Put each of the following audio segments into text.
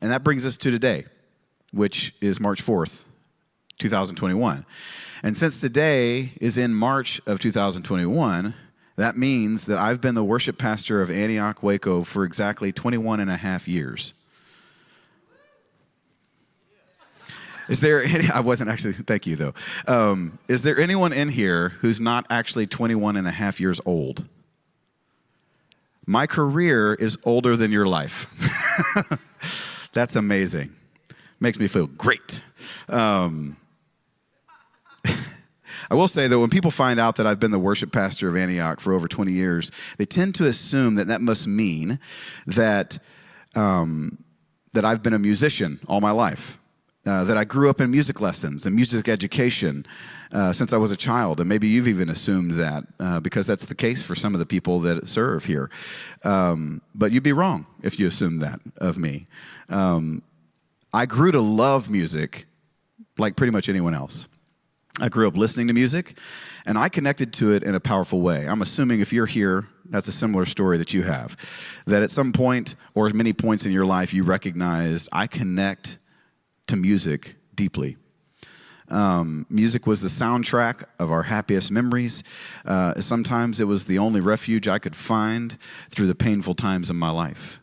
And that brings us to today, which is March 4th, 2021. And since today is in March of 2021, that means that I've been the worship pastor of Antioch Waco for exactly 21 and a half years. Is there any, I wasn't actually, thank you though. Is there anyone in here who's not actually 21 and a half years old? My career is older than your life. That's amazing. Makes me feel great. I will say that when people find out that I've been the worship pastor of Antioch for over 20 years, they tend to assume that that must mean that, that I've been a musician all my life, that I grew up in music lessons and music education since I was a child. And maybe you've even assumed that because that's the case for some of the people that serve here. But you'd be wrong if you assumed that of me. I grew to love music like pretty much anyone else. I grew up listening to music, and I connected to it in a powerful way. I'm assuming if you're here, that's a similar story that you have. That at some point, or many points in your life, you recognized, I connect to music deeply. Music was the soundtrack of our happiest memories. Sometimes it was the only refuge I could find through the painful times in my life.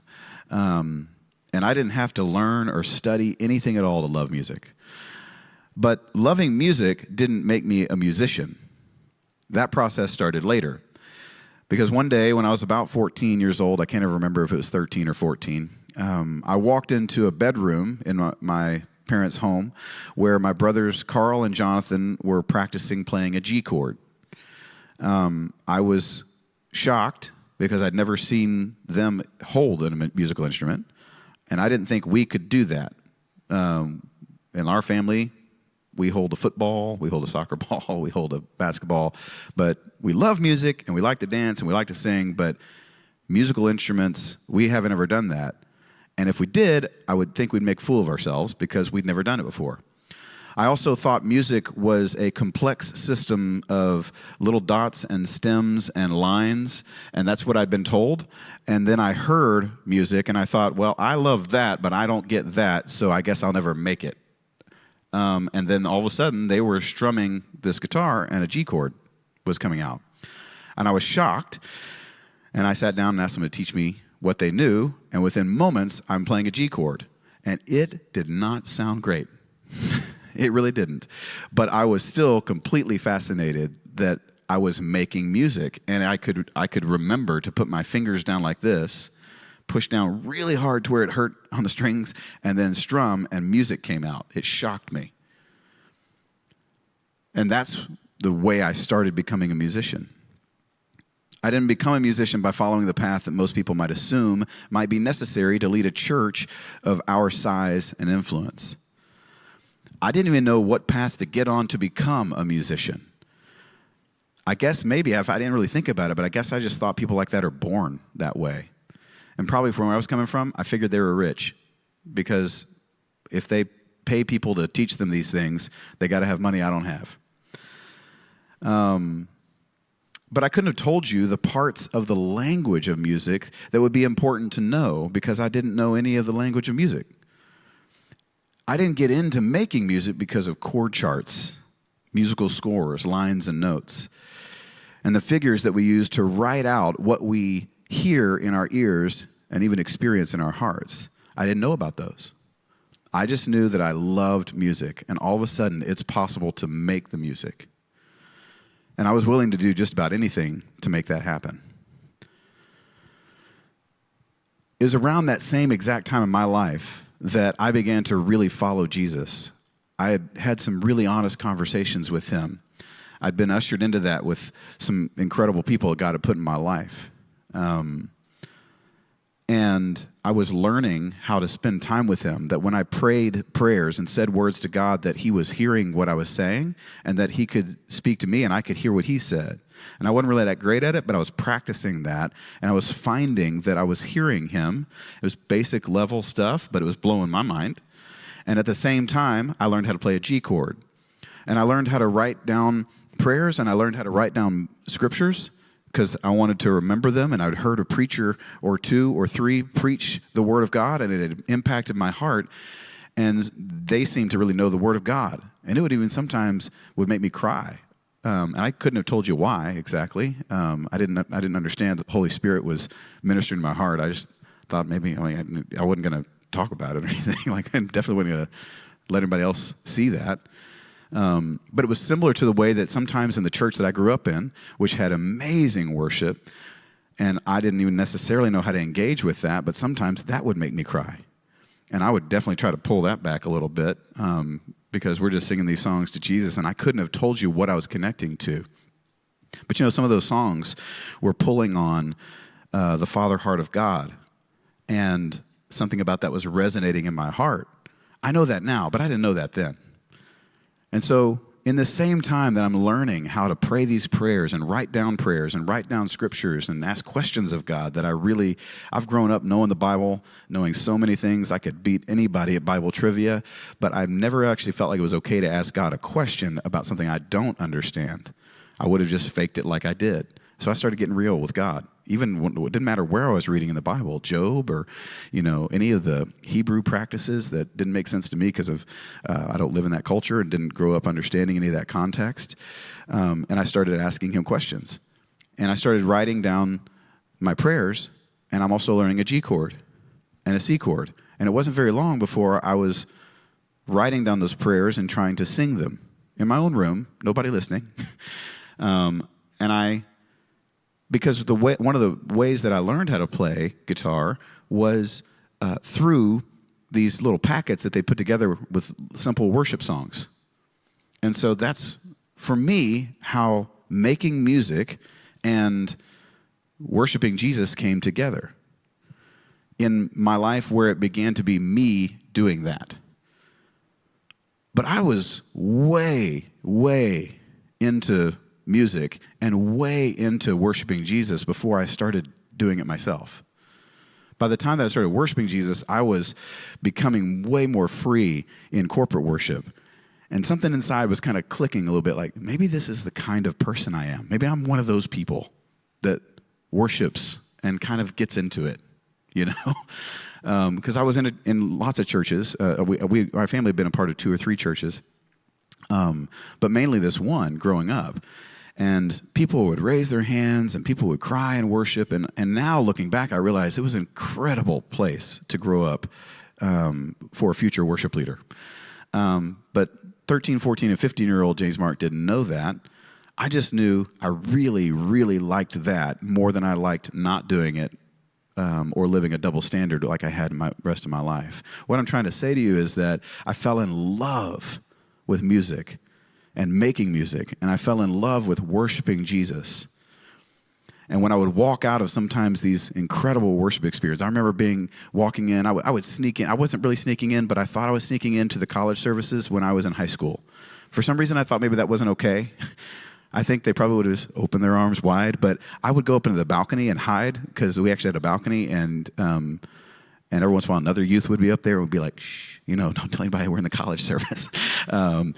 And I didn't have to learn or study anything at all to love music. But loving music didn't make me a musician. That process started later. Because one day when I was about 14 years old, I can't even remember if it was 13 or 14, I walked into a bedroom in my parents' home where my brothers Carl and Jonathan were practicing playing a G chord. I was shocked because I'd never seen them hold a musical instrument, and I didn't think we could do that. In our family, we hold a football, we hold a soccer ball, we hold a basketball, but we love music and we like to dance and we like to sing, but musical instruments, we haven't ever done that. And if we did, I would think we'd make a fool of ourselves because we'd never done it before. I also thought music was a complex system of little dots and stems and lines, and that's what I'd been told. And then I heard music and I thought, well, I love that, but I don't get that, so I guess I'll never make it. And then all of a sudden, they were strumming this guitar, and a G chord was coming out. And I was shocked, and I sat down and asked them to teach me what they knew, and within moments, I'm playing a G chord. And it did not sound great. It really didn't. But I was still completely fascinated that I was making music, and I could remember to put my fingers down like this, push down really hard to where it hurt on the strings, and then strum, and music came out. It shocked me. And that's the way I started becoming a musician. I didn't become a musician by following the path that most people might assume might be necessary to lead a church of our size and influence. I didn't even know what path to get on to become a musician. I guess maybe, if I didn't really think about it, but I guess I just thought people like that are born that way. And probably from where I was coming from, I figured they were rich, because if they pay people to teach them these things, they got to have money I don't have. But I couldn't have told you the parts of the language of music that would be important to know, because I didn't know any of the language of music. I didn't get into making music because of chord charts, musical scores, lines and notes, and the figures that we use to write out what we hear in our ears and even experience in our hearts. I didn't know about those. I just knew that I loved music, and all of a sudden it's possible to make the music. And I was willing to do just about anything to make that happen. It was around that same exact time in my life that I began to really follow Jesus. I had had some really honest conversations with him. I'd been ushered into that with some incredible people that God had put in my life. And I was learning how to spend time with him, that when I prayed prayers and said words to God, that he was hearing what I was saying and that he could speak to me and I could hear what he said. And I wasn't really that great at it, but I was practicing that, and I was finding that I was hearing him. It was basic level stuff, but it was blowing my mind. And at the same time, I learned how to play a G chord. And I learned how to write down prayers, and I learned how to write down scriptures because I wanted to remember them, and I'd heard a preacher or two or three preach the Word of God, and it had impacted my heart, and they seemed to really know the Word of God, and it would even sometimes would make me cry. And I couldn't have told you why exactly. I didn't understand that the Holy Spirit was ministering to my heart. I just thought maybe I wasn't going to talk about it or anything. Like I definitely wasn't going to let anybody else see that. But it was similar to the way that sometimes in the church that I grew up in, which had amazing worship, and I didn't even necessarily know how to engage with that, but sometimes that would make me cry. And I would definitely try to pull that back a little bit because we're just singing these songs to Jesus, and I couldn't have told you what I was connecting to. But some of those songs were pulling on the Father heart of God, and something about that was resonating in my heart. I know that now, but I didn't know that then. And so in the same time that I'm learning how to pray these prayers and write down scriptures and ask questions of God, that I've grown up knowing the Bible, knowing so many things. I could beat anybody at Bible trivia, but I've never actually felt like it was okay to ask God a question about something I don't understand. I would have just faked it like I did. So I started getting real with God. Even when, it didn't matter where I was reading in the Bible, Job or, any of the Hebrew practices that didn't make sense to me because of I don't live in that culture and didn't grow up understanding any of that context. And I started asking him questions. And I started writing down my prayers, and I'm also learning a G chord and a C chord. And it wasn't very long before I was writing down those prayers and trying to sing them in my own room, nobody listening. Because one of the ways that I learned how to play guitar was through these little packets that they put together with simple worship songs. And so that's, for me, how making music and worshiping Jesus came together in my life, where it began to be me doing that. But I was way, way into music and way into worshiping Jesus before I started doing it myself. By the time that I started worshiping Jesus, I was becoming way more free in corporate worship. And something inside was kind of clicking a little bit, like, maybe this is the kind of person I am. Maybe I'm one of those people that worships and kind of gets into it, Because I was in lots of churches. Our family had been a part of 2 or 3 churches, but mainly this one growing up. And people would raise their hands and people would cry and worship. And now looking back, I realized it was an incredible place to grow up for a future worship leader. But 13, 14, and 15-year-old James Mark didn't know that. I just knew I really, really liked that more than I liked not doing it or living a double standard like I had in the rest of my life. What I'm trying to say to you is that I fell in love with music and making music, and I fell in love with worshiping Jesus. And when I would walk out of sometimes these incredible worship experiences, I remember walking in, I would sneak in. I wasn't really sneaking in, but I thought I was sneaking into the college services when I was in high school. For some reason, I thought maybe that wasn't okay. I think they probably would have just opened their arms wide, but I would go up into the balcony and hide, because we actually had a balcony, and every once in a while another youth would be up there and would be like, shh, don't tell anybody we're in the college service. But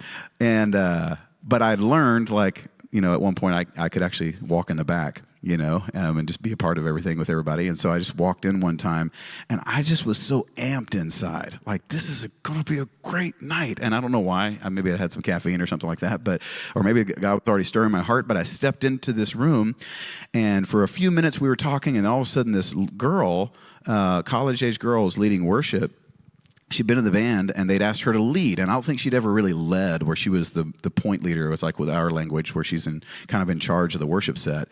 I'd learned, at one point I could actually walk in the back, and just be a part of everything with everybody. And so I just walked in one time, and I just was so amped inside. Like, this is going to be a great night. And I don't know why. Maybe I had some caffeine or something like that, or maybe God was already stirring my heart. But I stepped into this room, and for a few minutes we were talking, and all of a sudden this girl, college-age girl, was leading worship. She'd been in the band, and they'd asked her to lead, and I don't think she'd ever really led where she was the point leader. It was like with our language, where she's kind of in charge of the worship set.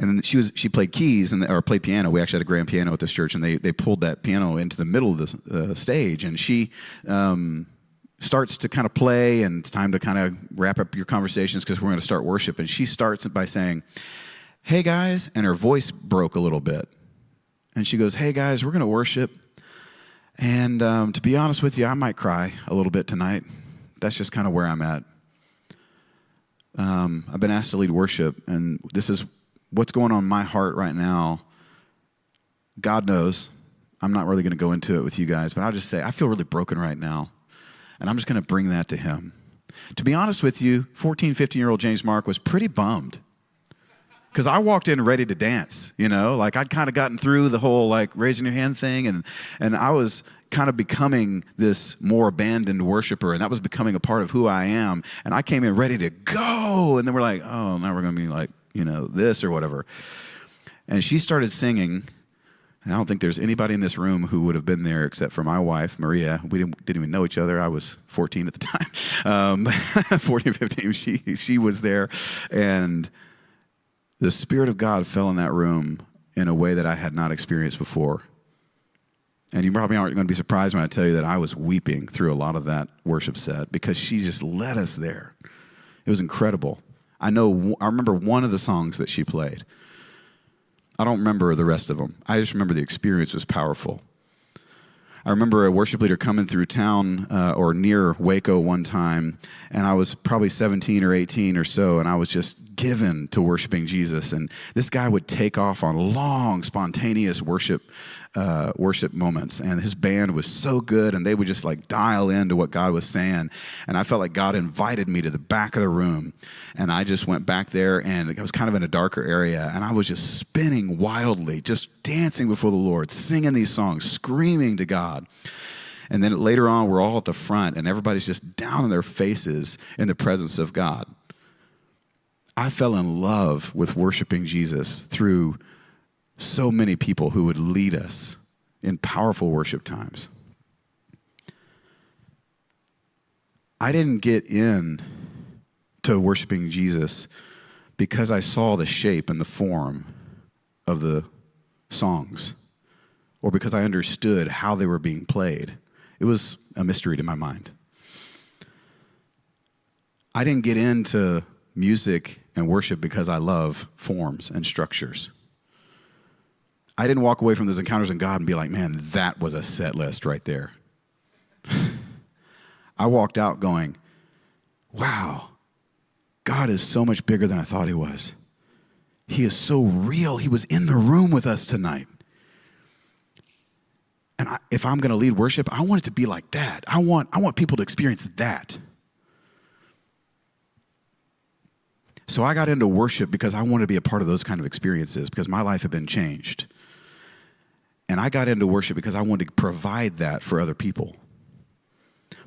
And then she played keys or played piano. We actually had a grand piano at this church, and they pulled that piano into the middle of the stage, and she starts to kind of play, and it's time to kind of wrap up your conversations because we're going to start worship. And she starts by saying, "Hey guys," and her voice broke a little bit, and she goes, "Hey guys, we're going to worship. And to be honest with you, I might cry a little bit tonight. That's just kind of where I'm at. I've been asked to lead worship, and this is what's going on in my heart right now. God knows. I'm not really going to go into it with you guys, but I'll just say I feel really broken right now, and I'm just going to bring that to him." To be honest with you, 14, 15-year-old James Mark was pretty bummed. Because I walked in ready to dance, like I'd kind of gotten through the whole like raising your hand thing, and I was kind of becoming this more abandoned worshiper, and that was becoming a part of who I am. And I came in ready to go, and then we're like, oh, now we're going to be like, this or whatever. And she started singing, and I don't think there's anybody in this room who would have been there except for my wife, Maria. We didn't even know each other. I was 14 at the time, 14, 15. She was there, and the Spirit of God fell in that room in a way that I had not experienced before. And you probably aren't going to be surprised when I tell you that I was weeping through a lot of that worship set because she just led us there. It was incredible. I remember one of the songs that she played. I don't remember the rest of them. I just remember the experience was powerful. I remember a worship leader coming through town or near Waco one time, and I was probably 17 or 18 or so, and I was just given to worshiping Jesus. And this guy would take off on long, spontaneous worship moments, and his band was so good, and they would just like dial into what God was saying. And I felt like God invited me to the back of the room, and I just went back there, and I was kind of in a darker area, and I was just spinning wildly, just dancing before the Lord, singing these songs, screaming to God. And then later on, we're all at the front, and everybody's just down on their faces in the presence of God. I fell in love with worshiping Jesus through so many people who would lead us in powerful worship times. I didn't get in to worshiping Jesus because I saw the shape and the form of the songs or because I understood how they were being played. It was a mystery to my mind. I didn't get into music and worship because I love forms and structures. I didn't walk away from those encounters in God and be like, man, that was a set list right there. I walked out going, wow, God is so much bigger than I thought he was. He is so real. He was in the room with us tonight. And if I'm going to lead worship, I want it to be like that. I want people to experience that. So I got into worship because I wanted to be a part of those kind of experiences because my life had been changed. And I got into worship because I wanted to provide that for other people.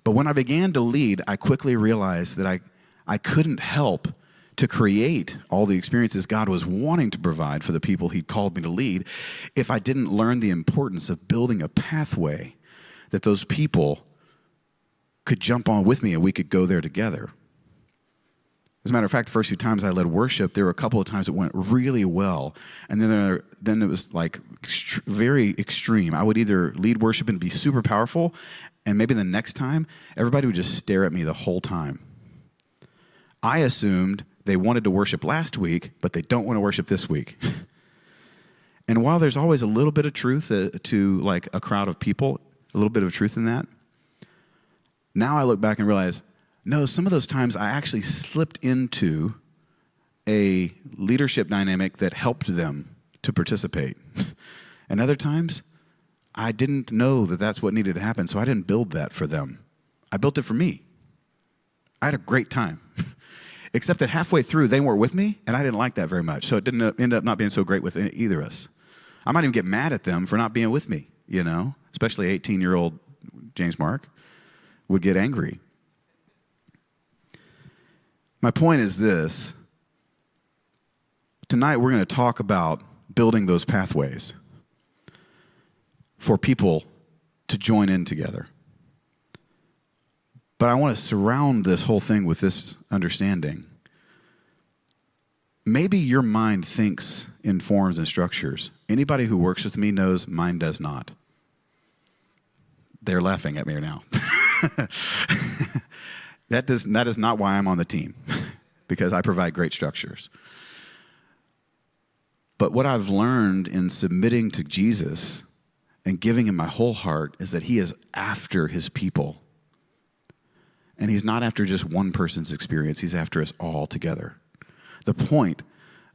But when I began to lead, I quickly realized that I couldn't help to create all the experiences God was wanting to provide for the people he'd called me to lead if I didn't learn the importance of building a pathway that those people could jump on with me and we could go there together. As a matter of fact, the first few times I led worship, there were a couple of times it went really well. And then it was like very extreme. I would either lead worship and be super powerful, and maybe the next time, everybody would just stare at me the whole time. I assumed they wanted to worship last week, but they don't want to worship this week. And while there's always a little bit of truth to like a crowd of people, a little bit of truth in that, now I look back and realize, no, some of those times I actually slipped into a leadership dynamic that helped them to participate. And other times, I didn't know that that's what needed to happen, so I didn't build that for them. I built it for me. I had a great time. Except that halfway through, they weren't with me, and I didn't like that very much, so it didn't end up not being so great with either of us. I might even get mad at them for not being with me, especially 18-year-old James Mark would get angry. My point is this. Tonight we're going to talk about building those pathways for people to join in together. But I want to surround this whole thing with this understanding. Maybe your mind thinks in forms and structures. Anybody who works with me knows mine does not. They're laughing at me now. That is not why I'm on the team, because I provide great structures. But what I've learned in submitting to Jesus and giving him my whole heart is that he is after his people. And he's not after just one person's experience. He's after us all together. The point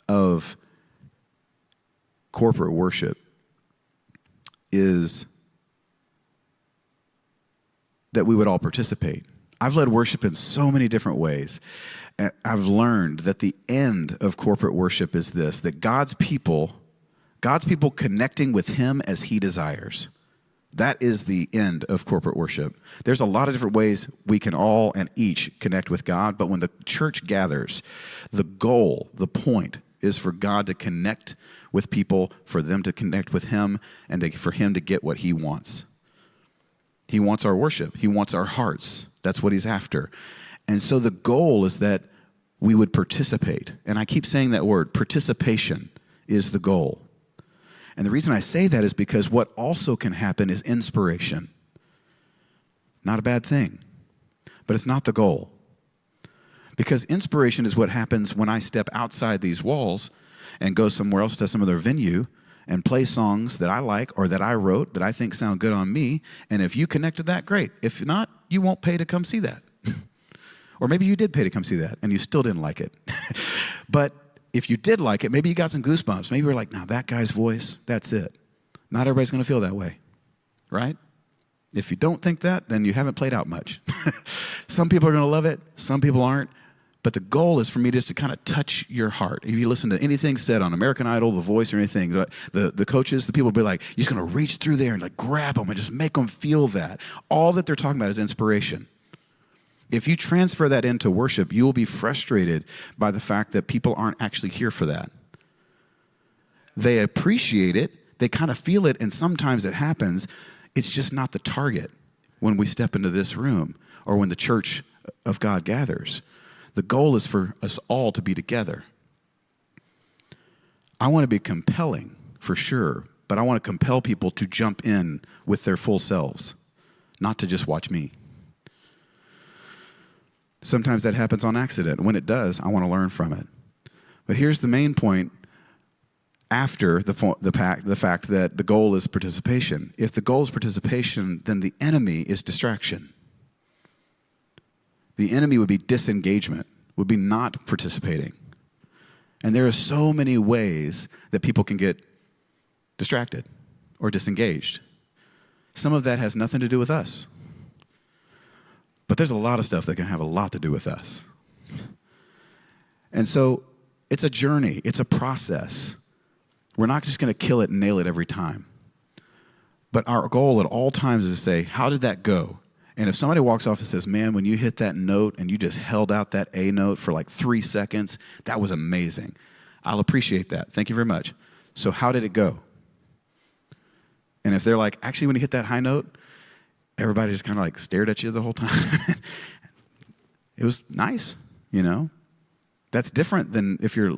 of corporate worship is that we would all participate. I've led worship in so many different ways. And I've learned that the end of corporate worship is this, that God's people connecting with him as he desires. That is the end of corporate worship. There's a lot of different ways we can all and each connect with God, but when the church gathers, the goal, the point is for God to connect with people, for them to connect with him, and for him to get what he wants. He wants our worship. He wants our hearts. That's what he's after. And so the goal is that we would participate. And I keep saying that word, participation is the goal. And the reason I say that is because what also can happen is inspiration. Not a bad thing, but it's not the goal. Because inspiration is what happens when I step outside these walls and go somewhere else to some other venue and play songs that I like or that I wrote that I think sound good on me. And if you connect to that, great. If not, you won't pay to come see that. Or maybe you did pay to come see that and you still didn't like it. But if you did like it, maybe you got some goosebumps. Maybe you're like, now that guy's voice, that's it. Not everybody's going to feel that way, right? If you don't think that, then you haven't played out much. Some people are going to love it. Some people aren't. But the goal is for me just to kind of touch your heart. If you listen to anything said on American Idol, The Voice, or anything, the coaches, the people will be like, you're just going to reach through there and like grab them and just make them feel that. All that they're talking about is inspiration. If you transfer that into worship, you will be frustrated by the fact that people aren't actually here for that. They appreciate it, they kind of feel it, and sometimes it happens. It's just not the target when we step into this room or when the church of God gathers. The goal is for us all to be together. I want to be compelling, for sure, but I want to compel people to jump in with their full selves, not to just watch me. Sometimes that happens on accident. When it does, I want to learn from it. But here's the main point after the fact that the goal is participation. If the goal is participation, then the enemy is distraction. The enemy would be disengagement, would be not participating. And there are so many ways that people can get distracted or disengaged. Some of that has nothing to do with us. But there's a lot of stuff that can have a lot to do with us. And so it's a journey. It's a process. We're not just going to kill it and nail it every time. But our goal at all times is to say, how did that go? And if somebody walks off and says, man, when you hit that note and you just held out that A note for like 3 seconds, that was amazing. I'll appreciate that. Thank you very much. So how did it go? And if they're like, actually, when you hit that high note, everybody just kind of like stared at you the whole time. It was nice, you know. That's different than if you're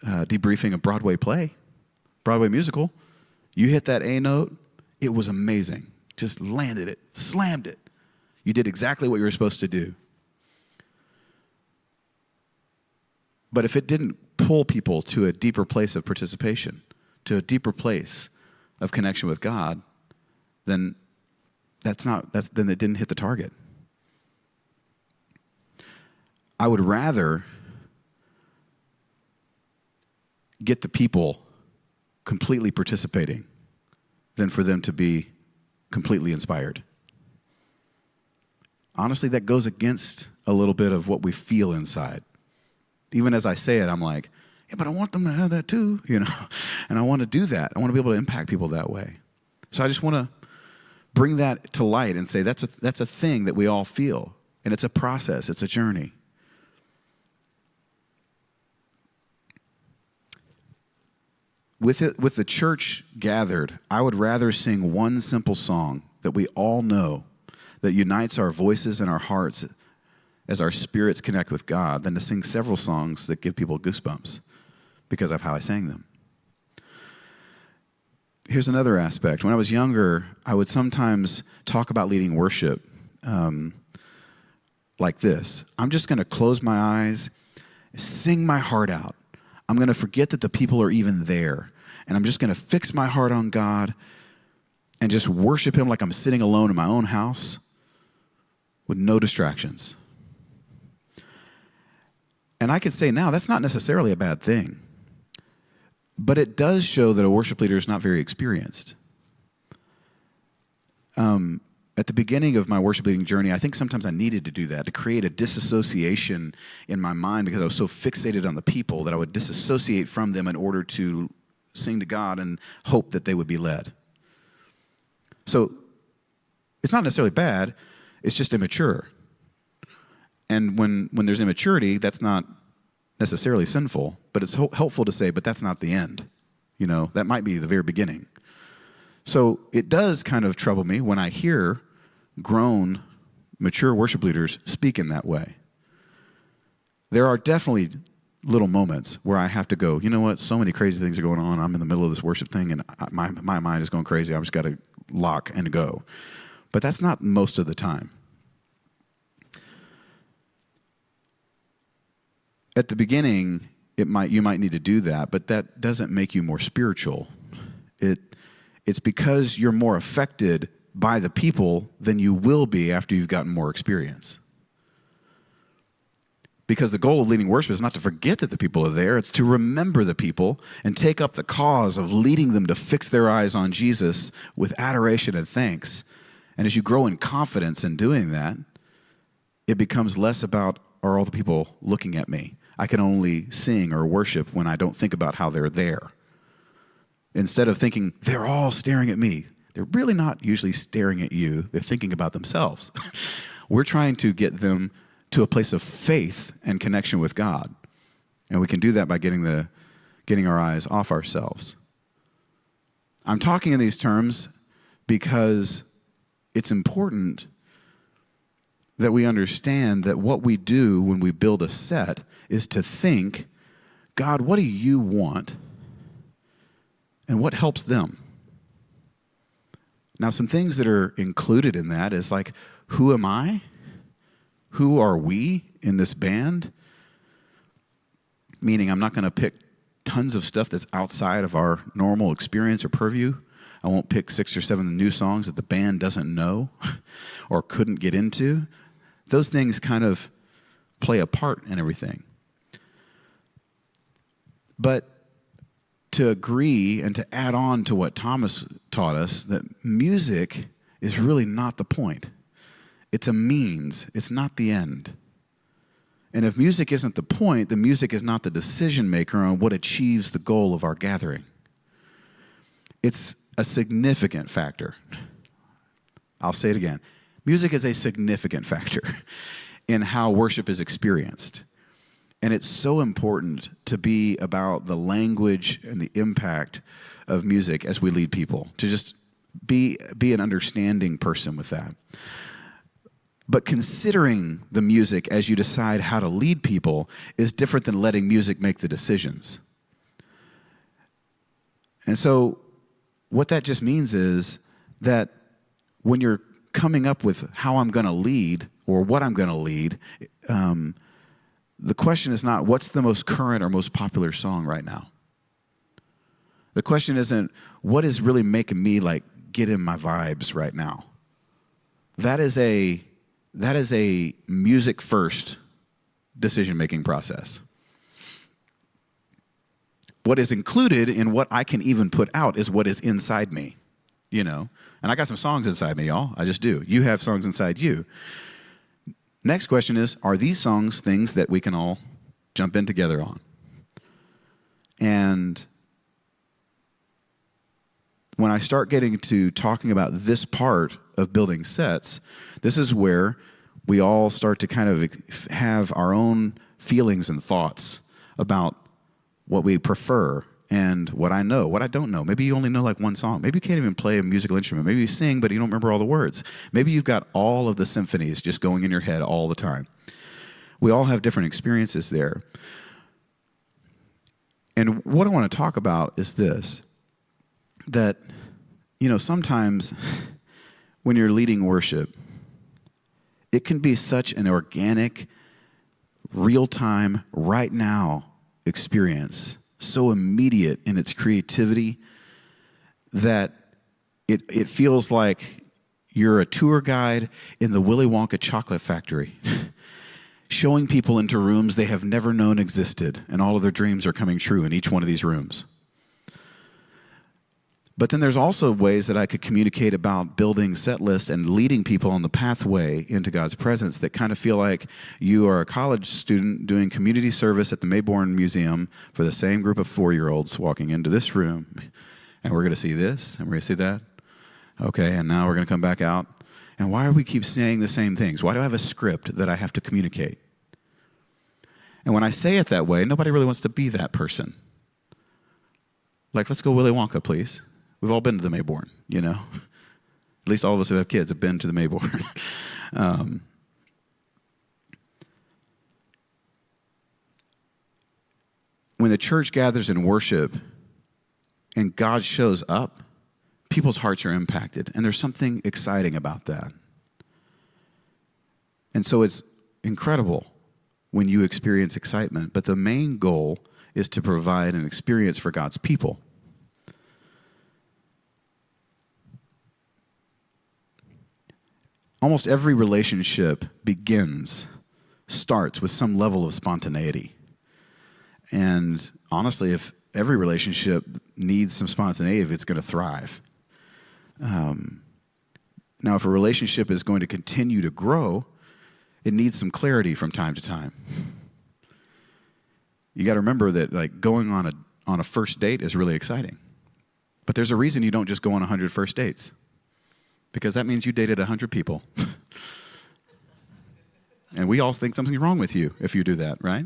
debriefing a Broadway play, Broadway musical. You hit that A note, it was amazing. Just landed it, slammed it. You did exactly what you were supposed to do. But if it didn't pull people to a deeper place of participation, to a deeper place of connection with God, then then it didn't hit the target. I would rather get the people completely participating than for them to be completely inspired. Honestly, that goes against a little bit of what we feel inside. Even as I say it, I'm like, yeah, but I want them to have that too, you know, and I want to do that. I want to be able to impact people that way. So I just want to bring that to light and say that's a thing that we all feel, and it's a process, it's a journey. With the church gathered, I would rather sing one simple song that we all know that unites our voices and our hearts as our spirits connect with God than to sing several songs that give people goosebumps because of how I sang them. Here's another aspect. When I was younger, I would sometimes talk about leading worship like this. I'm just going to close my eyes, sing my heart out. I'm going to forget that the people are even there. And I'm just going to fix my heart on God and just worship him like I'm sitting alone in my own house with no distractions. And I could say now that's not necessarily a bad thing. But it does show that a worship leader is not very experienced. at the beginning of my worship leading journey, I think sometimes I needed to do that, to create a disassociation in my mind because I was so fixated on the people that I would disassociate from them in order to sing to God and hope that they would be led. So it's not necessarily bad, it's just immature. And when there's immaturity, that's not necessarily sinful, but it's helpful to say, but that's not the end. You know, that might be the very beginning. So it does kind of trouble me when I hear grown, mature worship leaders speak in that way. There are definitely little moments where I have to go, you know what, so many crazy things are going on. I'm in the middle of this worship thing, and my mind is going crazy. I've just got to lock and go. But that's not most of the time. At the beginning, you might need to do that, but that doesn't make you more spiritual. It's because you're more affected by the people than you will be after you've gotten more experience. Because the goal of leading worship is not to forget that the people are there, it's to remember the people and take up the cause of leading them to fix their eyes on Jesus with adoration and thanks. And as you grow in confidence in doing that, it becomes less about, are all the people looking at me? I can only sing or worship when I don't think about how they're there. Instead of thinking, they're all staring at me, they're really not usually staring at you. They're thinking about themselves. We're trying to get them to a place of faith and connection with God. And we can do that by getting our eyes off ourselves. I'm talking in these terms because it's important that we understand that what we do when we build a set is to think, God, what do you want? And what helps them? Now, some things that are included in that is like, who am I? Who are we in this band? Meaning I'm not going to pick tons of stuff that's outside of our normal experience or purview. I won't pick 6 or 7 new songs that the band doesn't know or couldn't get into. Those things kind of play a part in everything. But to agree and to add on to what Thomas taught us, that music is really not the point. It's a means. It's not the end. And if music isn't the point, the music is not the decision maker on what achieves the goal of our gathering. It's a significant factor. I'll say it again. Music is a significant factor in how worship is experienced. And it's so important to be about the language and the impact of music as we lead people, to just be an understanding person with that. But considering the music as you decide how to lead people is different than letting music make the decisions. And so what that just means is that when you're coming up with how I'm going to lead or what I'm going to lead, the question is not what's the most current or most popular song right now. The question isn't what is really making me like get in my vibes right now. That is a music first decision-making process. What is included in what I can even put out is what is inside me, you know. And I got some songs inside me, y'all. I just do. You have songs inside you. Next question is, are these songs things that we can all jump in together on? And when I start getting to talking about this part of building sets, this is where we all start to kind of have our own feelings and thoughts about what we prefer and what I know, what I don't know. Maybe you only know like one song. Maybe you can't even play a musical instrument. Maybe you sing, but you don't remember all the words. Maybe you've got all of the symphonies just going in your head all the time. We all have different experiences there. And what I want to talk about is this, that, you know, sometimes when you're leading worship, it can be such an organic, real-time, right now experience, so immediate in its creativity that it feels like you're a tour guide in the Willy Wonka chocolate factory, showing people into rooms they have never known existed, and all of their dreams are coming true in each one of these rooms. But then there's also ways that I could communicate about building set lists and leading people on the pathway into God's presence that kind of feel like you are a college student doing community service at the Mayborn Museum for the same group of 4-year-olds walking into this room. And we're going to see this, and we're going to see that. Okay, and now we're going to come back out. And why do we keep saying the same things? Why do I have a script that I have to communicate? And when I say it that way, nobody really wants to be that person. Like, let's go Willy Wonka, please. We've all been to the Mayborn, you know. At least all of us who have kids have been to the Mayborn. When the church gathers in worship and God shows up, people's hearts are impacted. And there's something exciting about that. And so it's incredible when you experience excitement. But the main goal is to provide an experience for God's people. Almost every relationship starts with some level of spontaneity. And honestly, if every relationship needs some spontaneity, if it's going to thrive. Now, if a relationship is going to continue to grow, it needs some clarity from time to time. You got to remember that, like, going on a first date is really exciting. But there's a reason you don't just go on 100 first dates. Because that means you dated 100 people. And we all think something's wrong with you if you do that, right?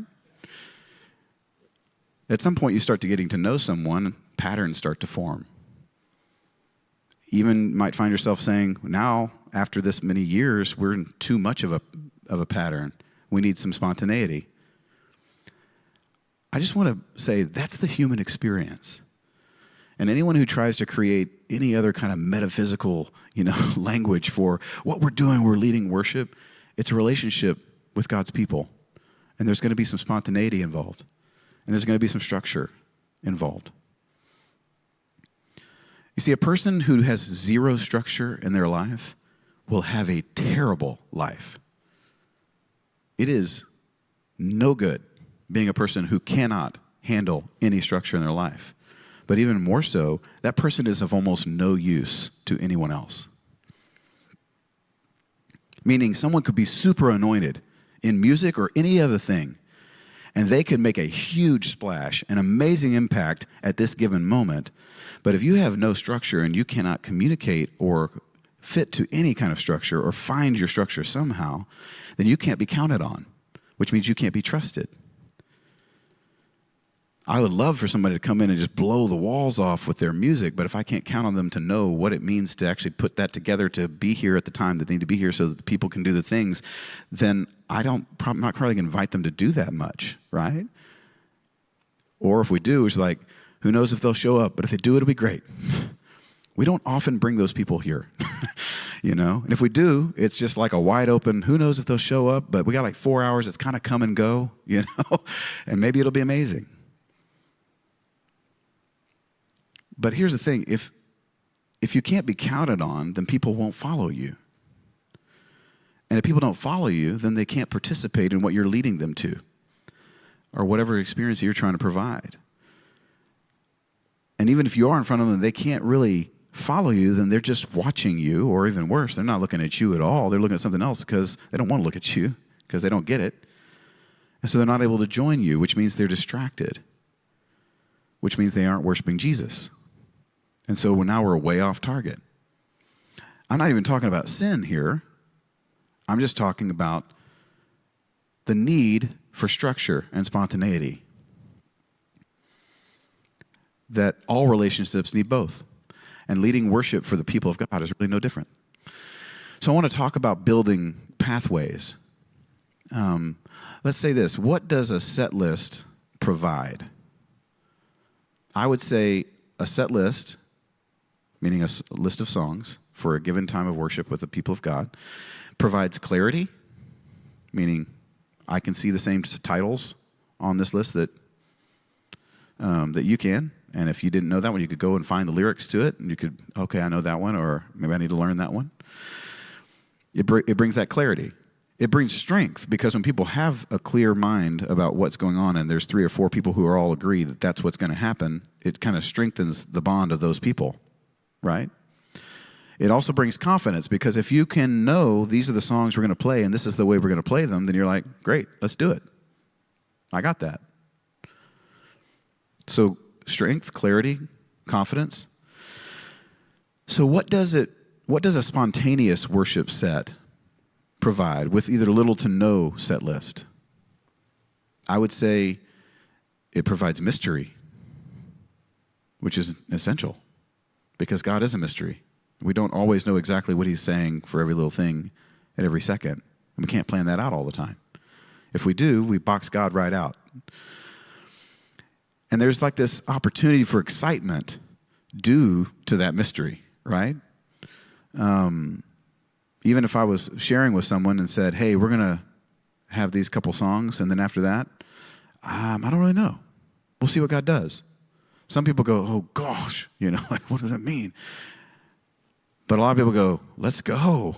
At some point, you start to getting to know someone, patterns start to form. Even might find yourself saying, now, after this many years, we're in too much of a pattern. We need some spontaneity. I just want to say that's the human experience. And anyone who tries to create any other kind of metaphysical, language for what we're doing, we're leading worship, it's a relationship with God's people. And there's going to be some spontaneity involved. And there's going to be some structure involved. You see, a person who has zero structure in their life will have a terrible life. It is no good being a person who cannot handle any structure in their life. But even more so, that person is of almost no use to anyone else. Meaning someone could be super anointed in music or any other thing, and they could make a huge splash, an amazing impact at this given moment. But if you have no structure and you cannot communicate or fit to any kind of structure or find your structure somehow, then you can't be counted on, which means you can't be trusted. I would love for somebody to come in and just blow the walls off with their music, but if I can't count on them to know what it means to actually put that together to be here at the time that they need to be here so that the people can do the things, then I'm not probably going to invite them to do that much, right? Or if we do, it's like, who knows if they'll show up, but if they do, it'll be great. We don't often bring those people here, And if we do, it's just like a wide open, who knows if they'll show up, but we got like 4 hours, it's kind of come and go, and maybe it'll be amazing. But here's the thing, if you can't be counted on, then people won't follow you. And if people don't follow you, then they can't participate in what you're leading them to or whatever experience you're trying to provide. And even if you are in front of them and they can't really follow you, then they're just watching you, or even worse, they're not looking at you at all. They're looking at something else because they don't want to look at you because they don't get it. And so they're not able to join you, which means they're distracted, which means they aren't worshiping Jesus. And so now we're way off target. I'm not even talking about sin here. I'm just talking about the need for structure and spontaneity. That all relationships need both. And leading worship for the people of God is really no different. So I want to talk about building pathways. Let's say this. What does a set list provide? I would say a set list, meaning a list of songs for a given time of worship with the people of God, provides clarity, meaning I can see the same titles on this list that you can. And if you didn't know that one, you could go and find the lyrics to it, and you could, okay, I know that one, or maybe I need to learn that one. It brings that clarity. It brings strength, because when people have a clear mind about what's going on, and there's 3 or 4 people who are all agree that that's what's going to happen, it kind of strengthens the bond of those people. right? It also brings confidence, because if you can know these are the songs we're going to play and this is the way we're going to play them, then you're like, great, let's do it. I got that. So strength, clarity, confidence. So what does a spontaneous worship set provide with either little to no set list? I would say it provides mystery, which is essential, because God is a mystery. We don't always know exactly what he's saying for every little thing at every second. And we can't plan that out all the time. If we do, we box God right out. And there's like this opportunity for excitement due to that mystery, right? Even if I was sharing with someone and said, hey, we're going to have these couple songs, and then after that, I don't really know. We'll see what God does. Some people go, oh gosh, like, what does that mean? But a lot of people go, let's go.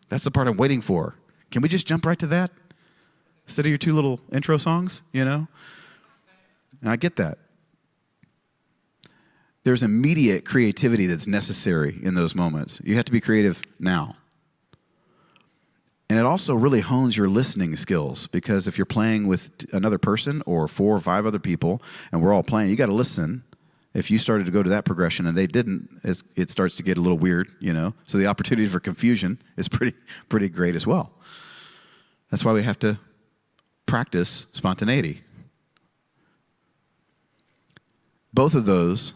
That's the part I'm waiting for. Can we just jump right to that instead of your two little intro songs, And I get that. There's immediate creativity that's necessary in those moments. You have to be creative now. And it also really hones your listening skills, because if you're playing with another person or 4 or 5 other people and we're all playing, you got to listen. If you started to go to that progression and they didn't, it starts to get a little weird, So the opportunity for confusion is pretty great as well. That's why we have to practice spontaneity. Both of those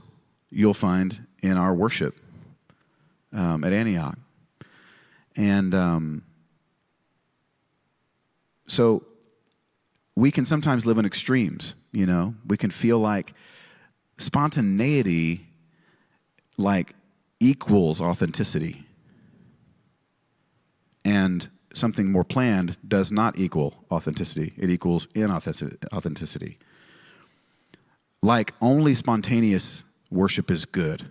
you'll find in our worship at Antioch. And so we can sometimes live in extremes, We can feel like spontaneity equals authenticity. And something more planned does not equal authenticity. It equals inauthenticity. Only spontaneous worship is good.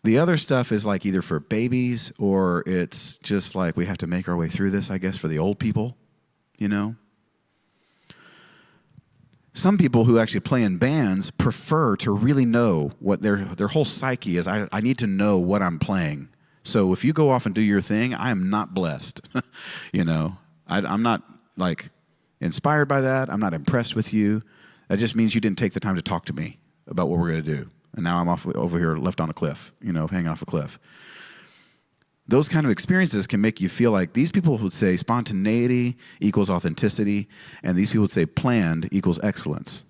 The other stuff is either for babies, or it's just we have to make our way through this, I guess, for the old people, Some people who actually play in bands prefer to really know what their whole psyche is. I need to know what I'm playing. So if you go off and do your thing, I am not blessed. I'm not inspired by that. I'm not impressed with you. That just means you didn't take the time to talk to me about what we're going to do. And now I'm off over here left on a cliff, hanging off a cliff. Those kind of experiences can make you feel like these people would say spontaneity equals authenticity, and these people would say planned equals excellence.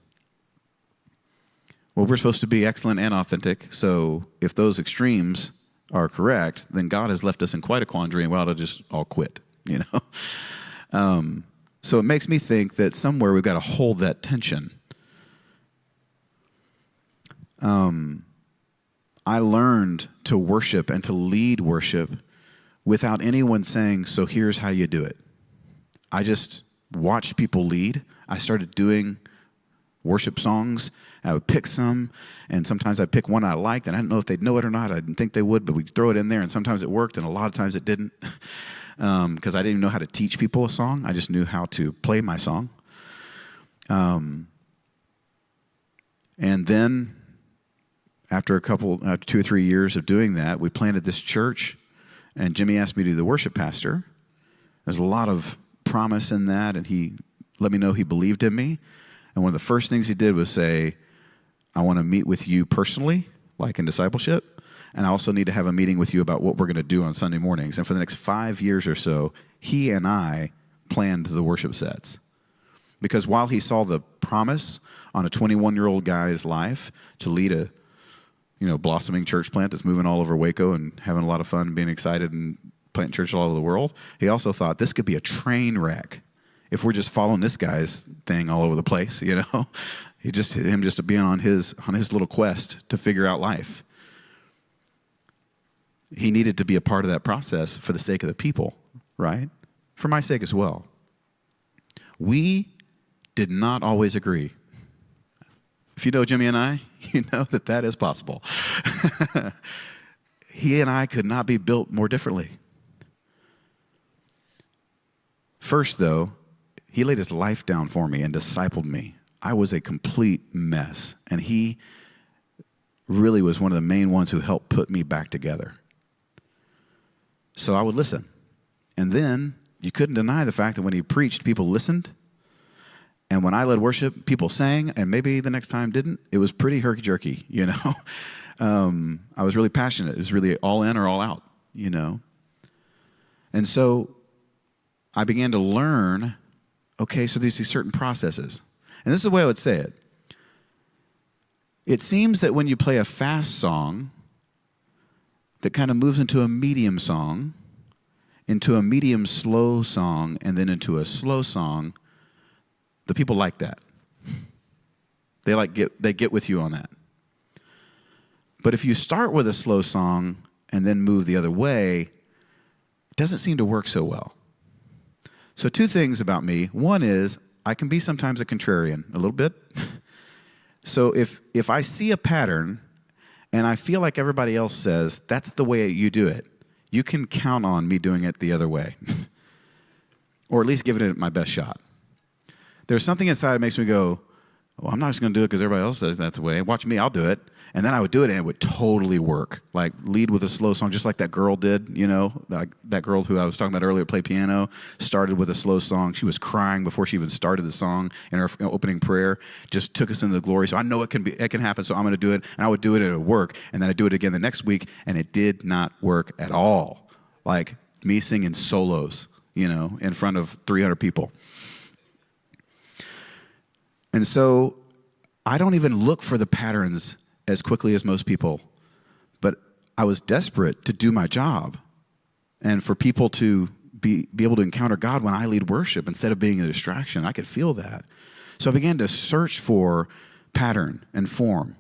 Well, we're supposed to be excellent and authentic, so if those extremes are correct, then God has left us in quite a quandary, and we ought to just all quit, So it makes me think that somewhere we've got to hold that tension. I learned to worship and to lead worship without anyone saying, so here's how you do it. I just watched people lead. I started doing worship songs. I would pick some, and sometimes I'd pick one I liked, and I didn't know if they'd know it or not. I didn't think they would, but we'd throw it in there, and sometimes it worked, and a lot of times it didn't, because I didn't even know how to teach people a song. I just knew how to play my song. And then after 2 or 3 years of doing that, we planted this church, and Jimmy asked me to be the worship pastor. There's a lot of promise in that, and he let me know he believed in me. And one of the first things he did was say, I want to meet with you personally, like in discipleship, and I also need to have a meeting with you about what we're going to do on Sunday mornings. And for the next 5 years or so, he and I planned the worship sets. Because while he saw the promise on a 21-year-old guy's life to lead a blossoming church plant that's moving all over Waco and having a lot of fun, being excited and planting churches all over the world, he also thought this could be a train wreck if we're just following this guy's thing all over the place, him just being on his little quest to figure out life. He needed to be a part of that process for the sake of the people, right? For my sake as well. We did not always agree. If you know Jimmy and I, you know that is possible. He and I could not be built more differently. First, though, he laid his life down for me and discipled me. I was a complete mess, and he really was one of the main ones who helped put me back together. So I would listen. And then you couldn't deny the fact that when he preached, people listened. And when I led worship, people sang, and maybe the next time didn't. It was pretty herky-jerky, you know. I was really passionate. It was really all in or all out, you know. And so I began to learn, okay, so there's these certain processes. And this is the way I would say it. It seems that when you play a fast song that kind of moves into a medium song, into a medium slow song, and then into a slow song, the people like that. They get with you on that. But if you start with a slow song and then move the other way, it doesn't seem to work so well. So 2 things about me. One is I can be sometimes a contrarian, a little bit. So if I see a pattern and I feel like everybody else says, that's the way you do it, you can count on me doing it the other way. Or at least giving it my best shot. There's something inside that makes me go, well, I'm not just going to do it because everybody else says that's the way. Watch me, I'll do it. And then I would do it, and it would totally work. Like, lead with a slow song, just like that girl did, you know. That girl who I was talking about earlier, played piano, started with a slow song. She was crying before she even started the song in her opening prayer, just took us into the glory. So I know it can happen, so I'm going to do it. And I would do it, and it would work. And then I'd do it again the next week, and it did not work at all. Like me singing solos, you know, in front of 300 people. And so I don't even look for the patterns as quickly as most people, but I was desperate to do my job and for people to be able to encounter God when I lead worship instead of being a distraction. I could feel that. So I began to search for pattern and form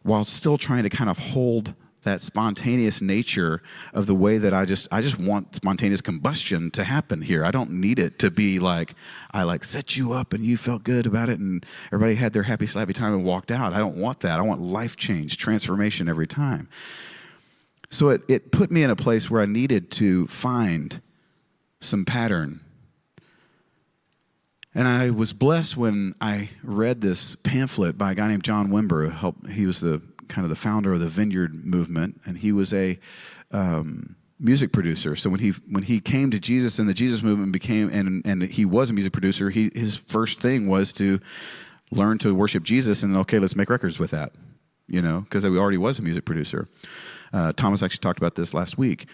while still trying to kind of hold that spontaneous nature of the way that I just want spontaneous combustion to happen here. I don't need it to be like, I like set you up and you felt good about it and everybody had their happy, slappy time and walked out. I don't want that. I want life change, transformation every time. So it put me in a place where I needed to find some pattern. And I was blessed when I read this pamphlet by a guy named John Wimber. He was the the founder of the Vineyard movement, and he was a music producer. So when he came to Jesus and the Jesus movement became, and he was a music producer, his first thing was to learn to worship Jesus, and okay, let's make records with that, you know, because he already was a music producer. Thomas actually talked about this last week.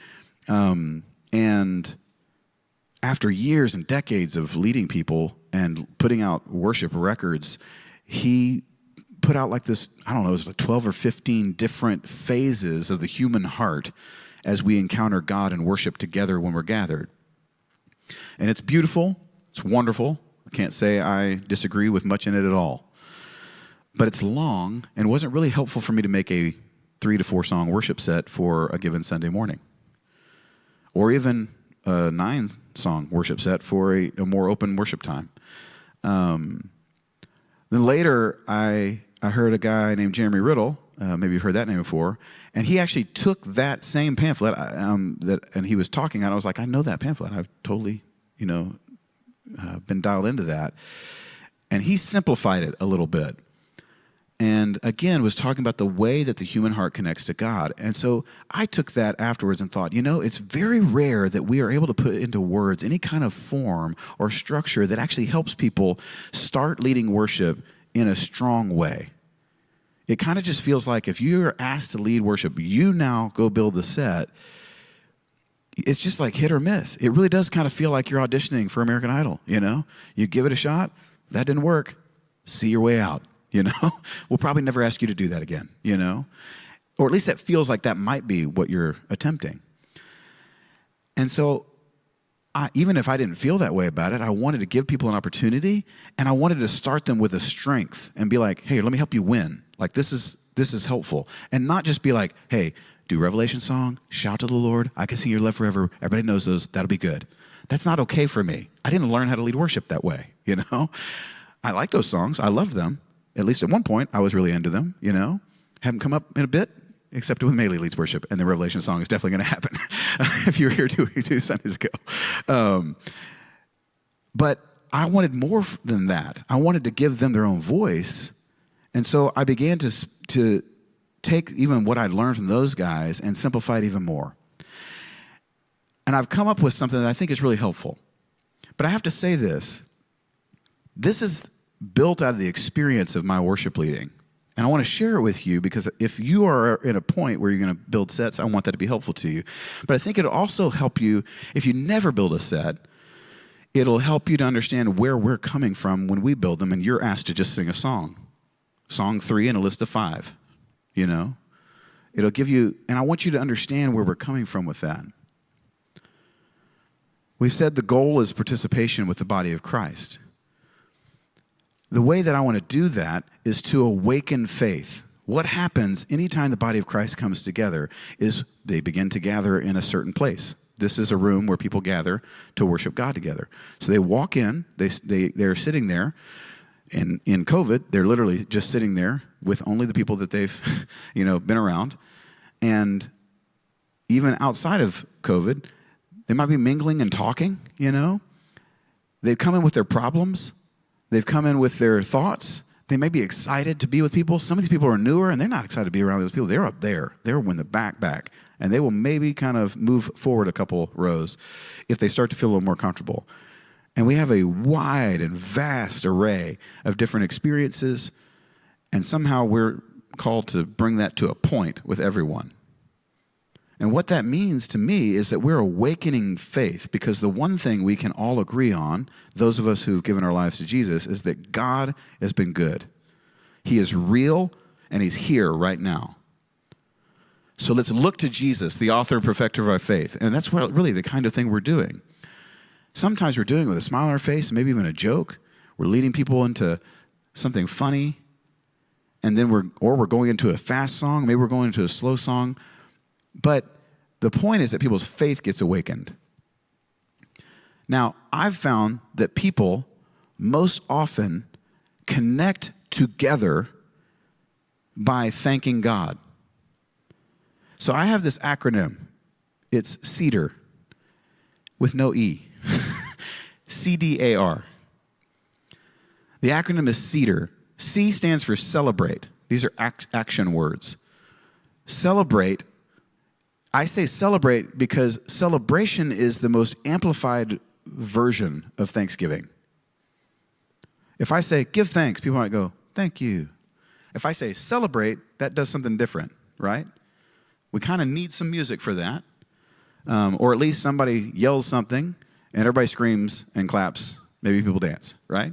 And after years and decades of leading people and putting out worship records, he put out like this, I don't know, it was like 12 or 15 different phases of the human heart as we encounter God and worship together when we're gathered. And it's beautiful. It's wonderful. I can't say I disagree with much in it at all. But it's long and wasn't really helpful for me to make a 3 to 4 song worship set for a given Sunday morning. Or even a 9 song worship set for a more open worship time. Then later, I heard a guy named Jeremy Riddle, maybe you've heard that name before, and he actually took that same pamphlet, and he was talking, and I was like, I know that pamphlet. I've totally, been dialed into that. And he simplified it a little bit. And again, was talking about the way that the human heart connects to God. And so I took that afterwards and thought, it's very rare that we are able to put into words any kind of form or structure that actually helps people start leading worship in a strong way. It kind of just feels like if you're asked to lead worship, you now go build the set. It's just like hit or miss. It really does kind of feel like you're auditioning for American Idol, You give it a shot, that didn't work, see your way out, We'll probably never ask you to do that again, Or at least that feels like that might be what you're attempting. And so even if I didn't feel that way about it, I wanted to give people an opportunity, and I wanted to start them with a strength and be like, hey, let me help you win. Like, this is helpful. And not just be like, hey, do Revelation song, shout to the Lord, I can sing your love forever, everybody knows those, that'll be good. That's not okay for me. I didn't learn how to lead worship that way, I like those songs, I love them. At least at one point, I was really into them, Haven't come up in a bit, except when Maylee leads worship, and the Revelation song is definitely going to happen if you were here 2 Sundays ago. But I wanted more than that. I wanted to give them their own voice. And so I began to take even what I learned from those guys and simplify it even more. And I've come up with something that I think is really helpful. But I have to say this. This is built out of the experience of my worship leading. And I want to share it with you because if you are in a point where you're going to build sets, I want that to be helpful to you. But I think it'll also help you, if you never build a set, it'll help you to understand where we're coming from when we build them and you're asked to just sing a song. Song 3 in a list of 5, you know. It'll give you, and I want you to understand where we're coming from with that. We've said the goal is participation with the body of Christ. The way that I want to do that is to awaken faith. What happens anytime the body of Christ comes together is they begin to gather in a certain place. This is a room where people gather to worship God together. So they walk in, they're sitting there, and in COVID, they're literally just sitting there with only the people that they've been around. And even outside of COVID, they might be mingling and talking, They've come in with their problems. They've come in with their thoughts. They may be excited to be with people. Some of these people are newer, and they're not excited to be around those people. They're up there. They're in the back, and they will maybe kind of move forward a couple rows if they start to feel a little more comfortable. And we have a wide and vast array of different experiences, and somehow we're called to bring that to a point with everyone. And what that means to me is that we're awakening faith, because the one thing we can all agree on, those of us who've given our lives to Jesus, is that God has been good. He is real, and he's here right now. So let's look to Jesus, the author and perfecter of our faith. And that's really the kind of thing we're doing. Sometimes we're doing it with a smile on our face, maybe even a joke. We're leading people into something funny, and then we're going into a fast song, maybe we're going into a slow song. But the point is that people's faith gets awakened. Now, I've found that people most often connect together by thanking God. So I have this acronym. It's CEDAR with no E. CDAR. The acronym is CEDAR. C stands for celebrate. These are action words. Celebrate. I say celebrate because celebration is the most amplified version of Thanksgiving. If I say give thanks, people might go, thank you. If I say celebrate, that does something different, right? We kind of need some music for that. Or at least somebody yells something and everybody screams and claps. Maybe people dance, right?